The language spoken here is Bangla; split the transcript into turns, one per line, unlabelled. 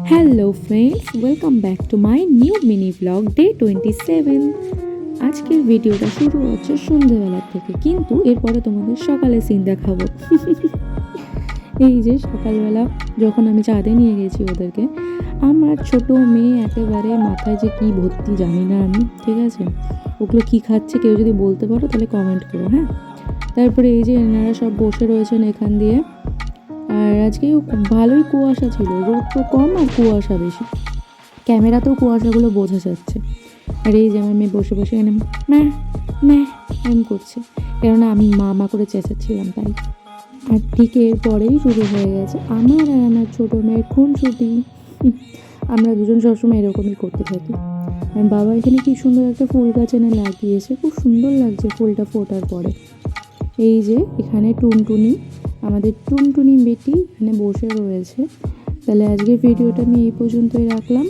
Hello friends, welcome back to my new mini blog day 27। আজকের ভিডিওটা শুরু হচ্ছে সন্ধেবেলার থেকে, কিন্তু এরপরে তোমাদের সকালে সিন দেখাবো। এই যে সকালবেলা যখন আমি চাঁদে নিয়ে গেছি ওদেরকে, আমার ছোট মেয়ে একেবারে মাথায় যে কি ভর্তি জানি না আমি, ঠিক আছে? ওগুলো কি খাচ্ছে কেউ যদি বলতে পারো তাহলে কমেন্ট করো, হ্যাঁ? তারপরে এই যে এনারা সব বসে রয়েছেন এখান দিয়ে। আর আজকে ভালোই কুয়াশা ছিল, রোদ তো কম আর কুয়াশা বেশি, ক্যামেরাতেও কুয়াশাগুলো বোঝা যাচ্ছে। আর এই যে আমার মেয়ে বসে বসে এখানে ম্যাঁ ম্যাঁ এম করছে, কেননা আমি মা মা করে চেঁচাচ্ছিলাম তাই। আর ঠিক এরপরেই শুরু হয়ে গেছে আমার আর আমার ছোটো মেয়ের খুনসুটি। আমরা দুজন সবসময় এরকমই করতে থাকি। আর বাবা এখানে কি সুন্দর একটা ফুল গাছ এনে লাগিয়েছে, খুব সুন্দর লাগছে ফুলটা ফোটার পরে। এই যে এখানে টুনটুনি, আমাদের টুনটুনি বেটি এখানে বসে রয়েছে। তাহলে আজকের ভিডিওটা আমি এই পর্যন্তই রাখলাম।